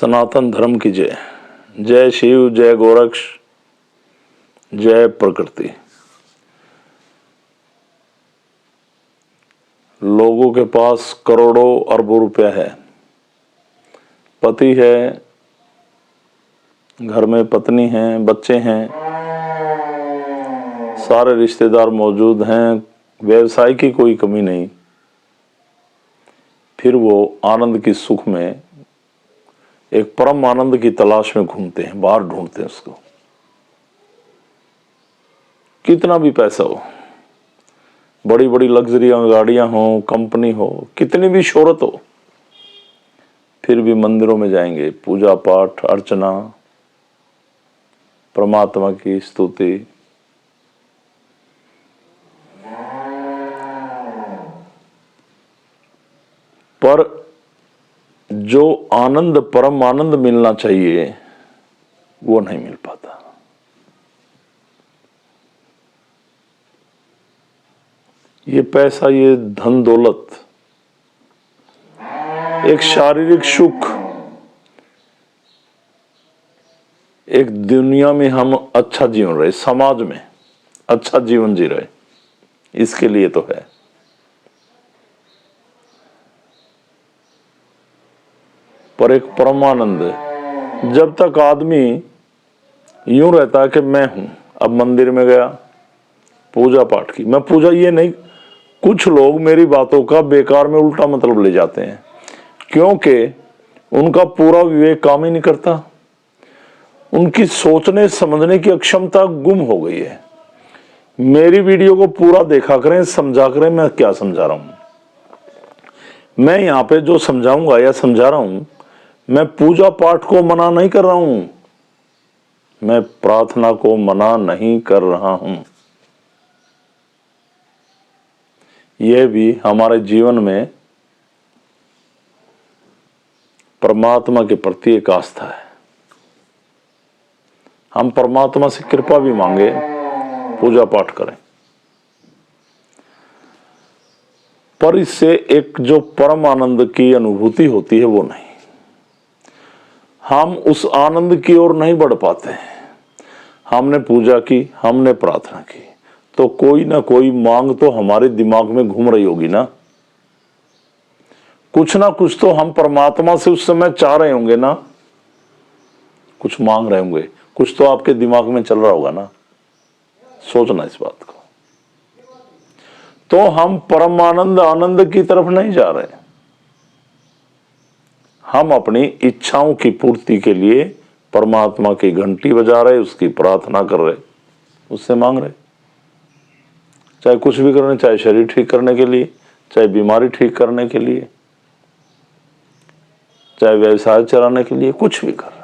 सनातन धर्म की जय। जय शिव, जय गोरक्ष, जय प्रकृति। लोगों के पास करोड़ों अरबों रुपया है, पति है, घर में पत्नी है, बच्चे हैं, सारे रिश्तेदार मौजूद हैं, व्यवसाय की कोई कमी नहीं। फिर वो आनंद की सुख में, एक परम आनंद की तलाश में घूमते हैं, बाहर ढूंढते हैं उसको। कितना भी पैसा हो, बड़ी बड़ी लग्जरी गाड़ियां हो, कंपनी हो, कितनी भी शोहरत हो, फिर भी मंदिरों में जाएंगे, पूजा पाठ अर्चना, परमात्मा की स्तुति। पर जो आनंद, परम आनंद मिलना चाहिए, वो नहीं मिल पाता। ये पैसा, ये धन दौलत, एक शारीरिक सुख, एक दुनिया में हम अच्छा जीवन रहे, समाज में अच्छा जीवन जी रहे, इसके लिए तो है। पर एक परमानंद, जब तक आदमी यूं रहता है कि मैं हूं, अब मंदिर में गया, पूजा पाठ की, मैं पूजा, ये नहीं, कुछ लोग मेरी बातों का बेकार में उल्टा मतलब ले जाते हैं, क्योंकि उनका पूरा विवेक काम ही नहीं करता, उनकी सोचने समझने की अक्षमता गुम हो गई है। मेरी वीडियो को पूरा देखा करें, समझा करें मैं क्या समझा रहा हूं। मैं यहां पे जो समझाऊंगा या समझा रहा हूं, मैं पूजा पाठ को मना नहीं कर रहा हूं, मैं प्रार्थना को मना नहीं कर रहा हूं। यह भी हमारे जीवन में परमात्मा के प्रति एक आस्था है। हम परमात्मा से कृपा भी मांगे, पूजा पाठ करें, पर इससे एक जो परम आनंद की अनुभूति होती है वो नहीं, हम उस आनंद की ओर नहीं बढ़ पाते हैं। हमने पूजा की, हमने प्रार्थना की, तो कोई ना कोई मांग तो हमारे दिमाग में घूम रही होगी ना कुछ तो हम परमात्मा से उस समय चाह रहे होंगे ना, कुछ मांग रहे होंगे, कुछ तो आपके दिमाग में चल रहा होगा ना। सोचना इस बात को। तो हम परमानंद, आनंद की तरफ नहीं जा रहे, हम अपनी इच्छाओं की पूर्ति के लिए परमात्मा की घंटी बजा रहे, उसकी प्रार्थना कर रहे, उससे मांग रहे, चाहे कुछ भी करने, चाहे शरीर ठीक करने के लिए, चाहे बीमारी ठीक करने के लिए, चाहे व्यवसाय चलाने के लिए, कुछ भी कर रहे।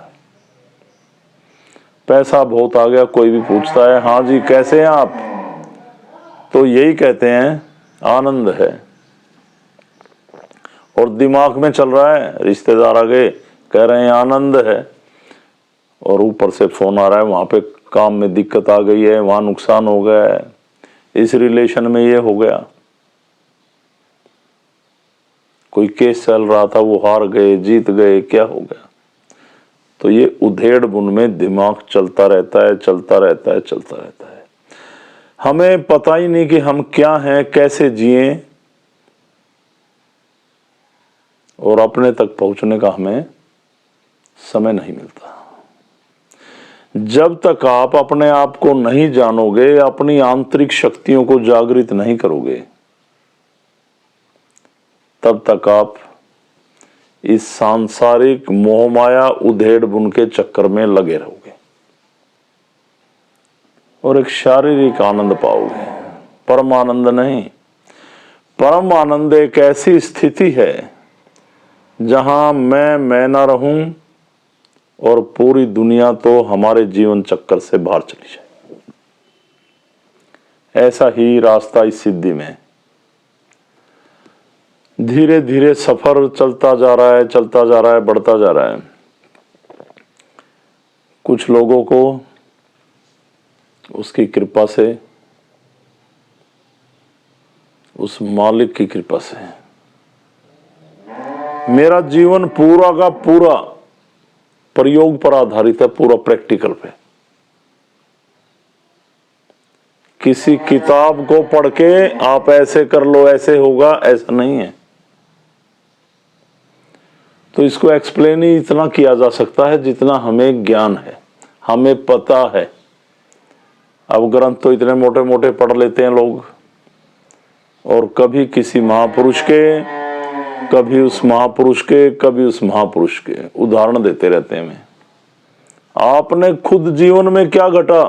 पैसा बहुत आ गया, कोई भी पूछता है, हाँ जी कैसे हैं आप, तो यही कहते हैं आनंद है, और दिमाग में चल रहा है, रिश्तेदार आ गए कह रहे हैं आनंद है, और ऊपर से फोन आ रहा है, वहां पे काम में दिक्कत आ गई है, वहां नुकसान हो गया है, इस रिलेशन में ये हो गया, कोई केस चल रहा था वो हार गए, जीत गए, क्या हो गया। तो ये उधेड़ बुन में दिमाग चलता रहता है, चलता रहता है, चलता रहता है। हमें पता ही नहीं कि हम क्या हैं, कैसे जिएं, और अपने तक पहुंचने का हमें समय नहीं मिलता। जब तक आप अपने आप को नहीं जानोगे, अपनी आंतरिक शक्तियों को जागृत नहीं करोगे, तब तक आप इस सांसारिक मोहमाया उधेड़ बुन के चक्कर में लगे रहोगे और एक शारीरिक आनंद पाओगे, परम आनंद नहीं। परम आनंद एक ऐसी स्थिति है जहां मैं ना रहूं और पूरी दुनिया तो हमारे जीवन चक्कर से बाहर चली जाए। ऐसा ही रास्ता इस सिद्धि में धीरे धीरे सफर चलता जा रहा है, चलता जा रहा है, बढ़ता जा रहा है। कुछ लोगों को उसकी कृपा से, उस मालिक की कृपा से, मेरा जीवन पूरा का पूरा प्रयोग पर आधारित है, पूरा प्रैक्टिकल पे। किसी किताब को पढ़ के आप ऐसे कर लो ऐसे होगा, ऐसा नहीं है। तो इसको एक्सप्लेन ही इतना किया जा सकता है जितना हमें ज्ञान है, हमें पता है। अब ग्रंथ तो इतने मोटे मोटे पढ़ लेते हैं लोग, और कभी किसी महापुरुष के, कभी उस महापुरुष के, कभी उस महापुरुष के उदाहरण देते रहते हैं। आपने खुद जीवन में क्या घटा,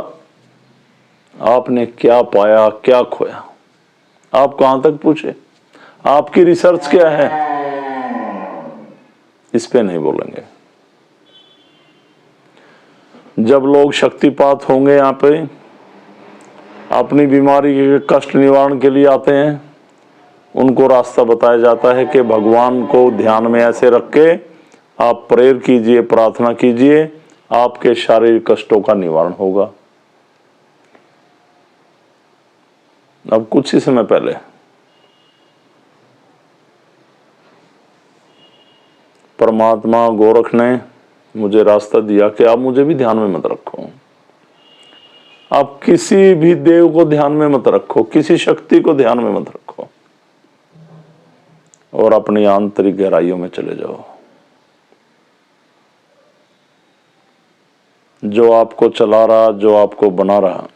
आपने क्या पाया, क्या खोया, आप कहां तक पूछे, आपकी रिसर्च क्या है, इस पे नहीं बोलेंगे। जब लोग शक्तिपात होंगे यहाँ पे, अपनी बीमारी के कष्ट निवारण के लिए आते हैं, उनको रास्ता बताया जाता है कि भगवान को ध्यान में ऐसे रख के आप प्रेयर कीजिए, प्रार्थना कीजिए, आपके शारीरिक कष्टों का निवारण होगा। अब कुछ ही समय पहले परमात्मा गोरख ने मुझे रास्ता दिया कि आप मुझे भी ध्यान में मत रखो, आप किसी भी देव को ध्यान में मत रखो, किसी शक्ति को ध्यान में मत रखो, और अपनी आंतरिक गहराइयों में चले जाओ। जो आपको चला रहा, जो आपको बना रहा,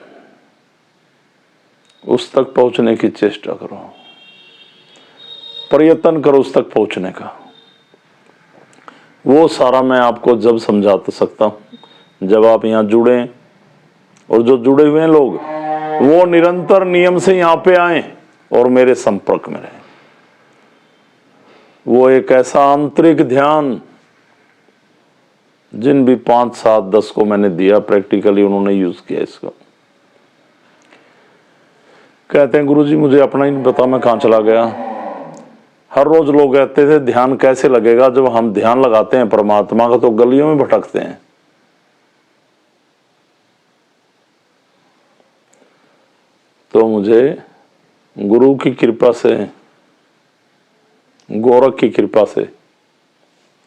उस तक पहुंचने की चेष्टा करो, प्रयत्न करो उस तक पहुंचने का। वो सारा मैं आपको जब समझा सकता हूं जब आप यहां जुड़े, और जो जुड़े हुए हैं लोग वो निरंतर नियम से यहां पे आए और मेरे संपर्क में रहे। वो एक ऐसा आंतरिक ध्यान, जिन भी 5, 7, 10 को मैंने दिया प्रैक्टिकली, उन्होंने यूज किया इसको। कहते हैं गुरुजी मुझे अपना ही नहीं पता मैं कहां चला गया। हर रोज लोग कहते थे ध्यान कैसे लगेगा, जब हम ध्यान लगाते हैं परमात्मा का तो गलियों में भटकते हैं। तो मुझे गुरु की कृपा से, गोरख की कृपा से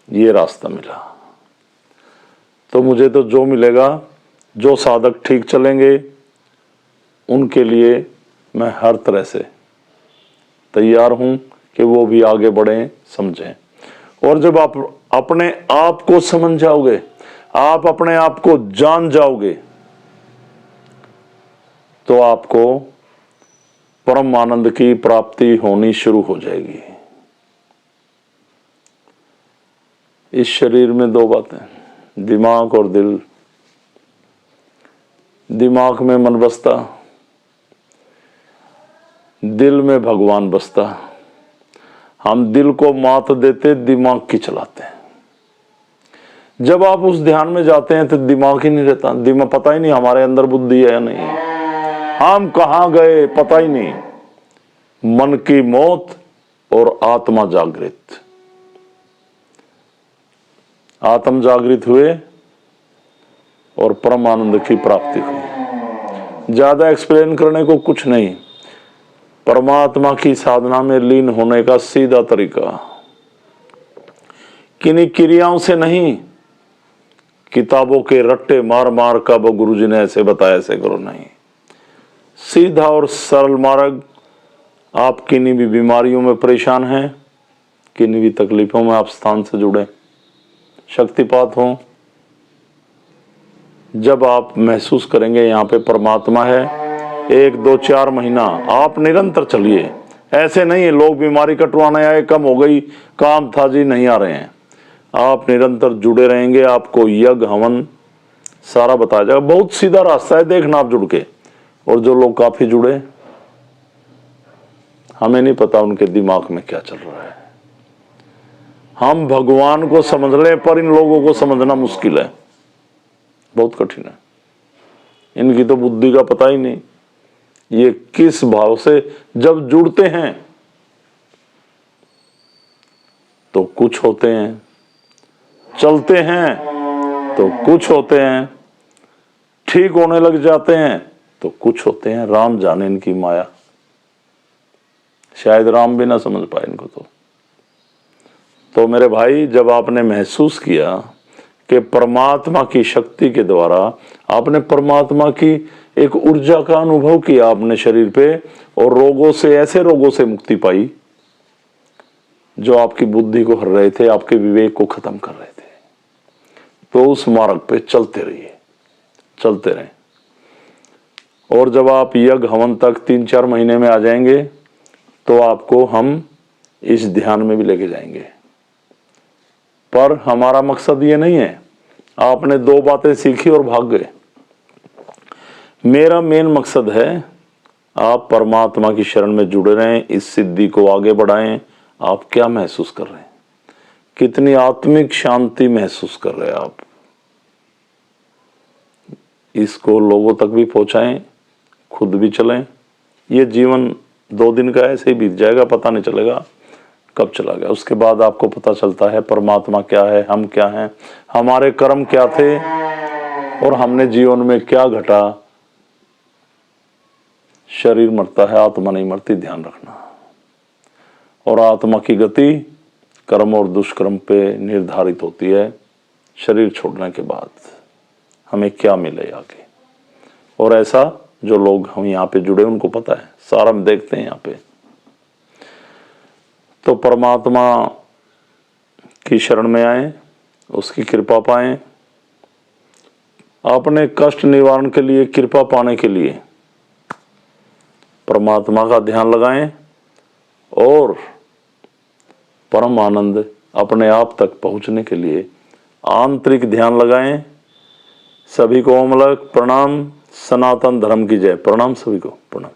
ये रास्ता मिला। तो मुझे तो जो मिलेगा, जो साधक ठीक चलेंगे उनके लिए मैं हर तरह से तैयार हूं कि वो भी आगे बढ़ें, समझें। और जब आप अपने आप को समझ जाओगे, आप अपने आप को जान जाओगे, तो आपको परम आनंद की प्राप्ति होनी शुरू हो जाएगी। इस शरीर में 2 बातें, दिमाग और दिल। दिमाग में मन बसता, दिल में भगवान बसता। हम दिल को मात देते, दिमाग की चलाते हैं। जब आप उस ध्यान में जाते हैं तो दिमाग ही नहीं रहता, दिमाग पता ही नहीं हमारे अंदर बुद्धि है या नहीं, हम कहां गए पता ही नहीं। मन की मौत और आत्मा जागृत। आत्म जागृत हुए और परम आनंद की प्राप्ति हुई। ज्यादा एक्सप्लेन करने को कुछ नहीं, परमात्मा की साधना में लीन होने का सीधा तरीका। किन्हीं क्रियाओं से नहीं, किताबों के रट्टे मार मार का वो गुरुजी ने ऐसे बताया ऐसे करो, नहीं। सीधा और सरल मार्ग। आप किन्हीं भी बीमारियों में परेशान हैं, किन्हीं भी तकलीफों में आप स्थान से जुड़े, शक्तिपात हो, जब आप महसूस करेंगे यहाँ पे परमात्मा है, 1, 2, 4 महीना आप निरंतर चलिए। ऐसे नहीं है लोग बीमारी कटवाने आए, कम हो गई, काम था जी, नहीं आ रहे हैं। आप निरंतर जुड़े रहेंगे, आपको यज्ञ हवन सारा बताया जाएगा। बहुत सीधा रास्ता है, देखना आप जुड़ के। और जो लोग काफी जुड़े, हमें नहीं पता उनके दिमाग में क्या चल रहा है। हम भगवान को समझ लें, पर इन लोगों को समझना मुश्किल है, बहुत कठिन है। इनकी तो बुद्धि का पता ही नहीं, ये किस भाव से जब जुड़ते हैं तो कुछ होते हैं, चलते हैं तो कुछ होते हैं, ठीक होने लग जाते हैं तो कुछ होते हैं। राम जाने इनकी माया, शायद राम भी ना समझ पाए इनको। तो मेरे भाई, जब आपने महसूस किया कि परमात्मा की शक्ति के द्वारा आपने परमात्मा की एक ऊर्जा का अनुभव किया अपने शरीर पे, और रोगों से, ऐसे रोगों से मुक्ति पाई जो आपकी बुद्धि को हर रहे थे, आपके विवेक को खत्म कर रहे थे। तो उस मार्ग पे चलते रहिए, चलते रहें। और जब आप यज्ञ हवन तक 3-4 महीने में आ जाएंगे तो आपको हम इस ध्यान में भी लेके जाएंगे। पर हमारा मकसद ये नहीं है आपने 2 बातें सीखी और भाग गए। मेरा मेन मकसद है आप परमात्मा की शरण में जुड़े रहें, इस सिद्धि को आगे बढ़ाएं। आप क्या महसूस कर रहे हैं, कितनी आत्मिक शांति महसूस कर रहे हैं आप, इसको लोगों तक भी पहुंचाएं, खुद भी चलें। ये जीवन 2 दिन का ऐसे ही बीत जाएगा, पता नहीं चलेगा कब चला गया। उसके बाद आपको पता चलता है परमात्मा क्या है, हम क्या हैं, हमारे कर्म क्या थे और हमने जीवन में क्या घटा। शरीर मरता है, आत्मा नहीं मरती, ध्यान रखना। और आत्मा की गति कर्म और दुष्कर्म पे निर्धारित होती है। शरीर छोड़ने के बाद हमें क्या मिले आगे, और ऐसा जो लोग हम यहाँ पे जुड़े उनको पता है, सारा हम देखते हैं यहाँ पे। तो परमात्मा की शरण में आए, उसकी कृपा पाएं, अपने कष्ट निवारण के लिए, कृपा पाने के लिए परमात्मा का ध्यान लगाएं और परम आनंद अपने आप तक पहुंचने के लिए आंतरिक ध्यान लगाएं। सभी को ओम अलग प्रणाम। सनातन धर्म की जय। प्रणाम सभी को, प्रणाम।